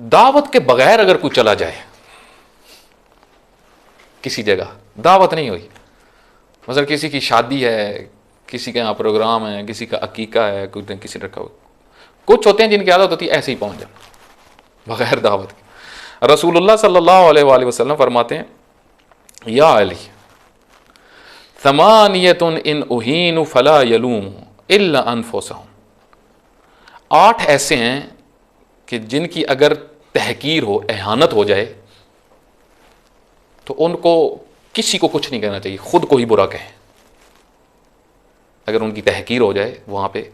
दावत के बगैर अगर कोई चला जाए किसी जगह, दावत नहीं हुई, मतलब किसी की शादी है, किसी के यहाँ प्रोग्राम है, किसी का अकीका है, किसी रखा हुआ, कुछ होते हैं जिनकी आदत होती है ऐसे ही पहुंच जाए बगैर दावत के। रसूलुल्लाह सल्लल्लाहु अलैहि वसल्लम फरमाते हैं, या अली समानियतुन इन उहीनु फला यलूम इल्ला अनफुसहुम, 8 ऐसे हैं कि जिनकी अगर तहकीर हो, एहानत हो जाए, तो उनको किसी को कुछ नहीं कहना चाहिए, खुद को ही बुरा कहें। अगर उनकी तहकीर हो जाए वहाँ पे,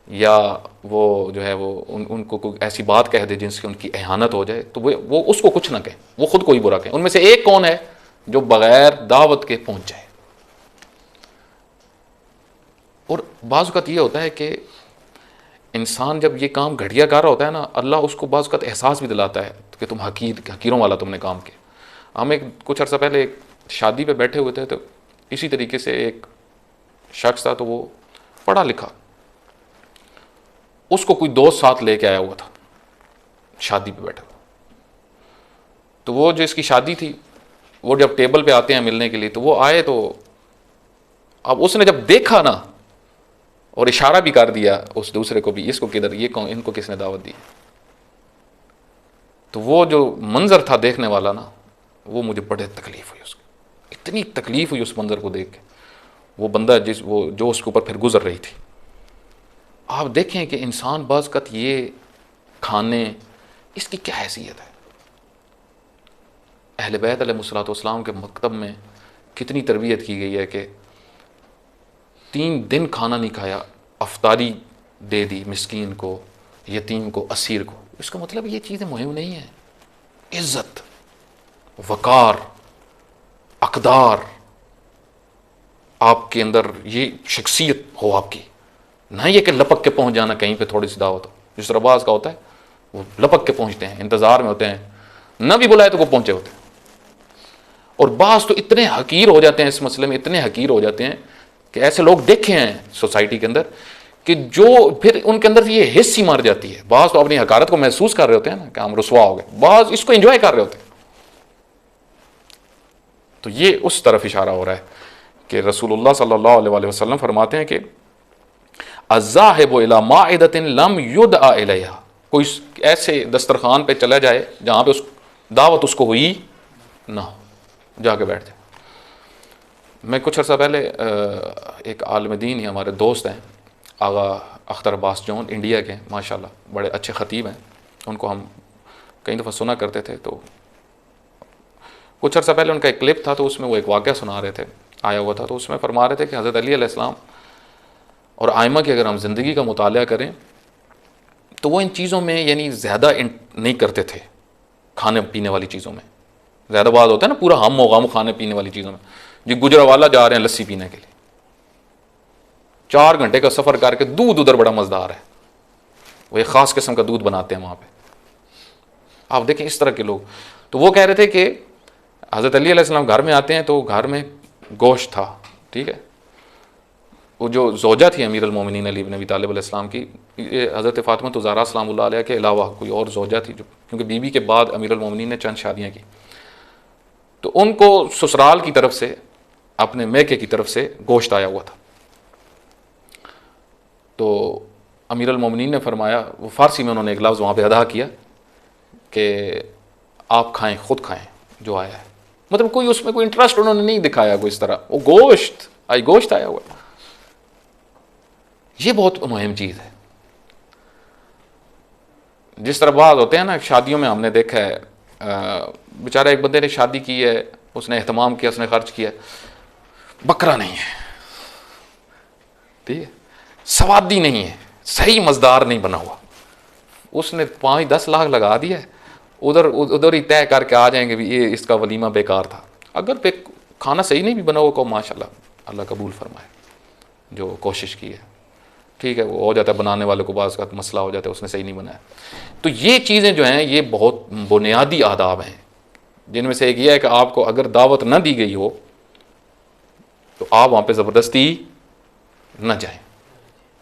या वो जो है वो उनको कोई ऐसी बात कह दे जिनसे उनकी एहानत हो जाए, तो वो उसको कुछ ना कहें, वो खुद को ही बुरा कहें। उनमें से एक कौन है जो बगैर दावत के पहुँच जाए। और बाज़ वक़्त ये होता है कि इंसान जब ये काम घटिया कर रहा होता है ना, अल्लाह उसको बाज़ वक़्त एहसास भी दिलाता है कि तुम हकीरों वाला तुमने काम किया। हम कुछ अर्सा पहले एक शादी पे बैठे हुए थे, तो इसी तरीके से एक शख्स था, तो वो पढ़ा लिखा, उसको कोई दोस्त साथ लेके आया हुआ था शादी पे बैठा हुआ। तो वो जो इसकी शादी थी, वो जब टेबल पे आते हैं मिलने के लिए, तो वो आए, तो अब उसने जब देखा ना, और इशारा भी कर दिया उस दूसरे को भी, इसको किधर, ये कौन, इनको किसने दावत दी, तो वो जो मंजर था देखने वाला ना, वो मुझे बड़े तकलीफ हुई, उसको इतनी तकलीफ हुई उस मंजर को देख के। वो बंदा जो उसके ऊपर फिर गुजर रही थी। आप देखें कि इंसान बाज़ ये खाने, इसकी क्या हैसियत है। अहले बैत अलैहिस्सलातु वस्सलाम के मकतब में कितनी तरबियत की गई है कि 3 दिन खाना नहीं खाया, अफ्तारी दे दी मिस्कीन को, यतीम को, असीर को। इसका मतलब ये चीज़ें मुहिम नहीं है। इज़्ज़त, वक़ार, अक़दार, आपके अंदर ये शख्सियत हो आपकी, ना ये कि लपक के पहुंच जाना कहीं पे थोड़ी सी दावत हो। जिस तरह बाज़ का होता है, वो लपक के पहुंचते हैं, इंतज़ार में होते हैं, ना भी बुलाए तो वो पहुंचे होते हैं। और बाज़ तो इतने हकीर हो जाते हैं इस मसले में, इतने हकीर हो जाते हैं कि ऐसे लोग देखे हैं सोसाइटी के अंदर कि जो फिर उनके अंदर ये हिस्स ही मार जाती है। बाज़ तो अपनी हकारत को महसूस कर रहे होते हैं ना कि हम रुसवा हो गए, बाज़ इसको एंजॉय कर रहे होते हैं। तो ये उस तरफ इशारा हो रहा है कि रसूलुल्लाह सल्लल्लाहु अलैहि वसल्लम फरमाते हैं कि अज़्ज़ाहिबु इला माइदतिन लम युदअ इलैहा, कोई ऐसे दस्तरखान पे चला जाए जहाँ पे उस दावत उसको हुई ना हो, जाके बैठ जाए। मैं कुछ अर्सा पहले एक आलिम दीन ही हमारे दोस्त हैं, आगा अख्तर अब्बास जौन, इंडिया के, माशाल्लाह बड़े अच्छे ख़तीब हैं, उनको हम कई दफ़ा सुना करते थे। तो कुछ अर्सा पहले उनका एक क्लिप था, तो उसमें वो एक वाक़या सुना रहे थे, आया हुआ था। तो उसमें फरमा रहे थे कि हज़रत अली अलैहिस्सलाम और आइमा की अगर हम ज़िंदगी का मुताला करें तो वो इन चीज़ों में यानी ज़्यादा नहीं करते थे, खाने पीने वाली चीज़ों में। ज़्यादा बात होता है ना, पूरा हम होगा खाने पीने वाली चीज़ों में। जी गुजरावाला जा रहे हैं लस्सी पीने के लिए, 4 घंटे का सफ़र करके, दूध उधर बड़ा मज़ेदार है, वो एक ख़ास किस्म का दूध बनाते हैं वहाँ पे। आप देखें इस तरह के लोग। तो वो कह रहे थे कि हज़रत अली अलैहिस्सलाम घर में आते हैं, तो घर में गोश्त था, ठीक है। वो जो ज़ौजा थी अमीरुल मोमिनीन अली इब्न अबी तालिब अलैहिस्सलाम की, हज़रत फ़ातिमा ज़हरा सलामुल्लाह अलैहा के अलावा कोई और ज़ौजा थी, जो क्योंकि बीबी के बाद अमीरुल मोमिनीन ने चंद शादियाँ की, तो उनको ससुराल की तरफ से, अपने मैके की तरफ से गोश्त आया हुआ था। तो अमीरुल मोमिनीन ने फरमाया, वो फ़ारसी में उन्होंने एक लफ्ज़ वहाँ पे अदा किया कि आप खाएँ, ख़ुद खाएँ जो आया है। मतलब कोई उसमें कोई इंटरेस्ट उन्होंने नहीं दिखाया कोई इस तरह, वो गोश्त आया हुआ। ये बहुत मुहिम चीज़ है। जिस तरह बात होते हैं ना शादियों में, हमने देखा है, बेचारा एक बंदे ने शादी की है, उसने एहतमाम किया, उसने खर्च किया, बकरा नहीं है, ठीक है, स्वादी नहीं है, सही मज़ेदार नहीं बना हुआ, उसने 5-10 लाख लगा दिया, उधर ही तय करके आ जाएंगे भी ये इसका वलीमा बेकार था। अगर खाना सही नहीं भी बना हुआ को माशाल्लाह अल्लाह कबूल फरमाए, जो कोशिश की है, ठीक है, वो हो जाता है, बनाने वाले को बाज़ का मसला हो जाता है, उसने सही नहीं बनाया। तो ये चीज़ें जो हैं ये बहुत बुनियादी आदाब हैं, जिनमें से एक ये है कि आपको अगर दावत न दी गई हो तो आप वहाँ पे ज़बरदस्ती न जाएं।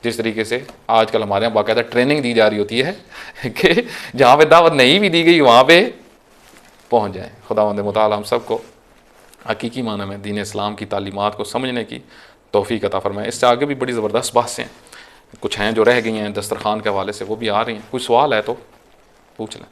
जिस तरीके से आजकल हमारे यहाँ बाकायदा ट्रेनिंग दी जा रही होती है कि जहाँ पे दावत नहीं भी दी गई वहाँ पे पहुँच जाएँ। खुदावंद मुताल हम सबको हकीकी माने में दीन इस्लाम की तालीमात को समझने की तौफीक अता फरमाए। इससे आगे भी बड़ी ज़बरदस्त बातें हैं, कुछ हैं जो रह गई हैं दस्तरखान के हवाले से, वो भी आ रही हैं। कोई सवाल है तो पूछ लें।